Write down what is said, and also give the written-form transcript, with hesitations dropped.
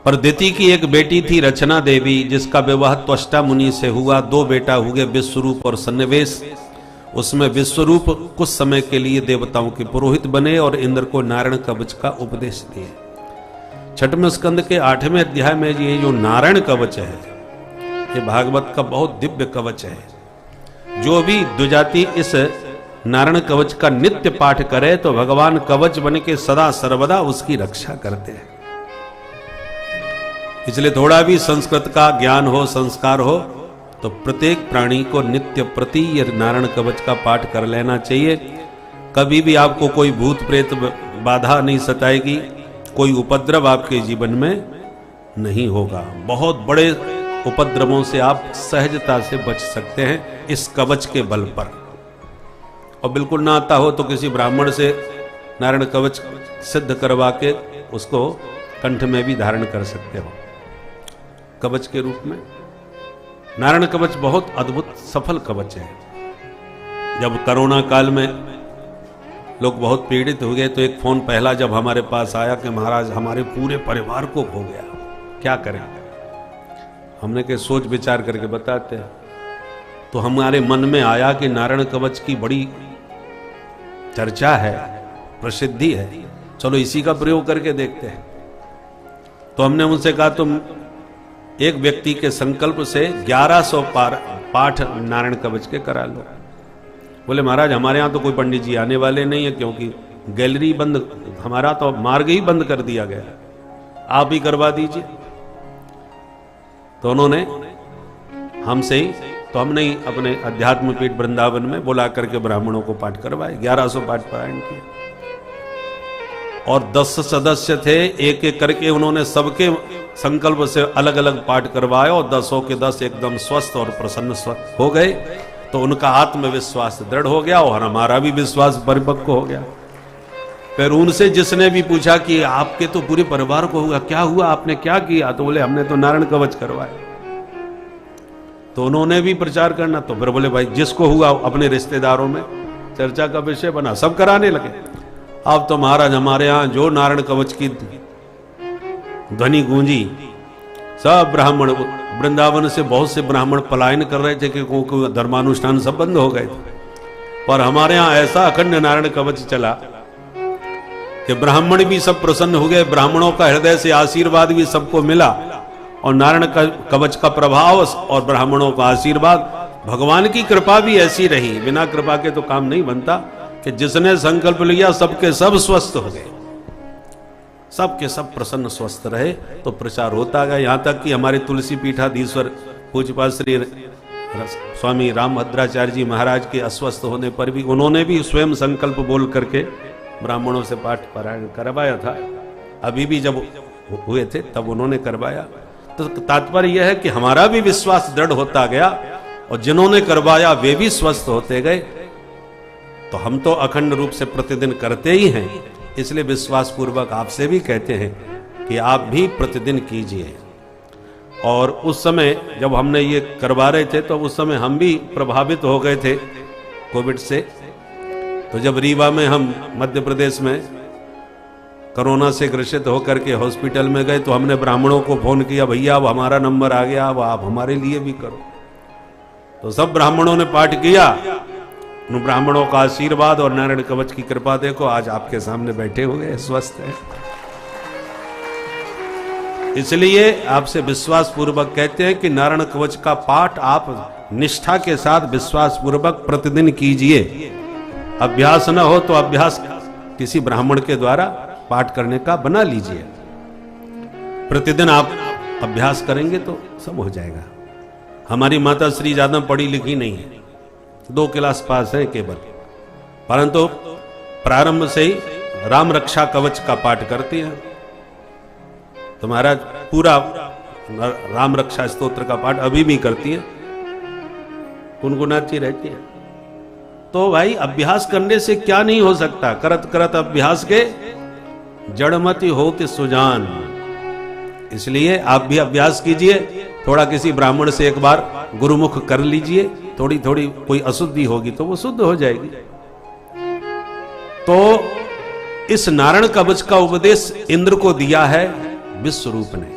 परदिति की एक बेटी थी रचना देवी, जिसका विवाह त्वष्टा मुनि से हुआ। 2 बेटा हुए, विश्वरूप और सन्निवेश। उसमें विश्वरूप कुछ समय के लिए देवताओं के पुरोहित बने और इंद्र को नारायण कवच का उपदेश दिए। 6वें स्कंद के 8वें अध्याय में ये जो नारायण कवच है, ये भागवत का बहुत दिव्य कवच है। जो भी द्विजाति इस नारायण कवच का नित्य पाठ करे तो भगवान कवच बन के सदा सर्वदा उसकी रक्षा करते हैं। इसलिए थोड़ा भी संस्कृत का ज्ञान हो, संस्कार हो, तो प्रत्येक प्राणी को नित्य प्रति ये नारायण कवच का पाठ कर लेना चाहिए। कभी भी आपको कोई भूत प्रेत बाधा नहीं सताएगी, कोई उपद्रव आपके जीवन में नहीं होगा। बहुत बड़े उपद्रवों से आप सहजता से बच सकते हैं इस कवच के बल पर। और बिल्कुल ना आता हो तो किसी ब्राह्मण से नारायण कवच सिद्ध करवा के उसको कंठ में भी धारण कर सकते हो कवच के रूप में। नारायण कवच बहुत अद्भुत सफल कवच है। जब कोरोना काल में लोग बहुत पीड़ित हो गए तो एक फोन पहला जब हमारे पास आया कि महाराज हमारे पूरे परिवार को खो गया, क्या करें। हमने के सोच विचार करके बताते हैं। तो हमारे मन में आया कि नारायण कवच की बड़ी चर्चा है, प्रसिद्धि है, चलो इसी का प्रयोग करके देखते हैं। तो हमने उनसे कहा तुम एक व्यक्ति के संकल्प से 1100 पाठ नारायण कवच के करा लो। बोले महाराज हमारे यहाँ तो कोई पंडित जी आने वाले नहीं है, क्योंकि गैलरी बंद, हमारा तो मार्ग ही बंद कर दिया गया, आप ही करवा दीजिए। तो उन्होंने हमसे ही, तो हमने ही अपने अध्यात्म पीठ वृंदावन में बुला करके ब्राह्मणों को पाठ करवाए। 1100 पाठ पारायण किए और 10 सदस्य थे, एक एक करके उन्होंने सबके संकल्प से अलग अलग पाठ करवाए और 10 के 10 एकदम स्वस्थ और प्रसन्न स्वस्थ हो गए। तो उनका आत्मविश्वास दृढ़ हो गया और हमारा भी विश्वास परिपक्व हो गया। फिर उनसे जिसने भी पूछा कि आपके तो पूरे परिवार को हुआ, क्या हुआ, आपने क्या किया, तो बोले हमने तो नारायण कवच करवाए। तो उन्होंने भी प्रचार करना, तो फिर बोले भाई जिसको हुआ अपने रिश्तेदारों में चर्चा का विषय बना, सब कराने लगे। अब तो महाराज हमारे यहाँ जो नारायण कवच की ध्वनि गूंजी, सब ब्राह्मण, वृंदावन से बहुत से ब्राह्मण पलायन कर रहे थे क्योंकि धर्मानुष्ठान सब बंद हो गए थे। पर हमारे यहाँ ऐसा अखंड नारायण कवच चला कि ब्राह्मण भी सब प्रसन्न हो गए, ब्राह्मणों का हृदय से आशीर्वाद भी सबको मिला और नारायण कवच का प्रभाव और ब्राह्मणों का आशीर्वाद, भगवान की कृपा भी ऐसी रही। बिना कृपा के तो काम नहीं बनता कि जिसने संकल्प लिया सबके सब स्वस्थ हो गए, सबके सब प्रसन्न स्वस्थ रहे। तो प्रचार होता गया, यहाँ तक कि हमारे तुलसी पीठाधीश्वर पूज्यपाद श्री स्वामी रामभद्राचार्य जी महाराज के अस्वस्थ होने पर भी उन्होंने भी स्वयं संकल्प बोल करके ब्राह्मणों से पाठ पारायण करवाया था। अभी भी जब हुए थे तब उन्होंने करवाया। तो तात्पर्य यह है कि हमारा भी विश्वास दृढ़ होता गया और जिन्होंने करवाया वे भी स्वस्थ होते गए। तो हम तो अखंड रूप से प्रतिदिन करते ही हैं, इसलिए विश्वास पूर्वक आपसे भी कहते हैं कि आप भी प्रतिदिन कीजिए। और उस समय जब हमने ये करवा रहे थे तो उस समय हम भी प्रभावित हो गए थे कोविड से। तो जब रीवा में हम मध्य प्रदेश में कोरोना से ग्रसित होकर के हॉस्पिटल में गए तो हमने ब्राह्मणों को फोन किया, भैया अब हमारा नंबर आ गया, अब आप हमारे लिए भी करो। तो सब ब्राह्मणों ने पाठ किया। उन ब्राह्मणों का आशीर्वाद और नारायण कवच की कृपा देखो आज आपके सामने बैठे हुए स्वस्थ हैं। इसलिए आपसे विश्वास पूर्वक कहते हैं कि नारायण कवच का पाठ आप निष्ठा के साथ विश्वास पूर्वक प्रतिदिन कीजिए। अभ्यास न हो तो अभ्यास किसी ब्राह्मण के द्वारा पाठ करने का बना लीजिए। प्रतिदिन आप अभ्यास करेंगे तो सब हो जाएगा। हमारी माता श्री ज्यादा पढ़ी लिखी नहीं है, 2 क्लास पास है केवल, परंतु प्रारंभ से ही राम रक्षा कवच का पाठ करती है। तो महाराज पूरा राम रक्षा स्तोत्र का पाठ अभी भी करती है, गुनगुनाती रहती है। तो भाई अभ्यास करने से क्या नहीं हो सकता, करत करत अभ्यास के जड़मति होते सुजान। इसलिए आप भी अभ्यास कीजिए, थोड़ा किसी ब्राह्मण से एक बार गुरुमुख कर लीजिए, थोड़ी थोड़ी कोई अशुद्धि होगी तो वो शुद्ध हो जाएगी। तो इस नारायण कवच का उपदेश इंद्र को दिया है विश्वरूप ने।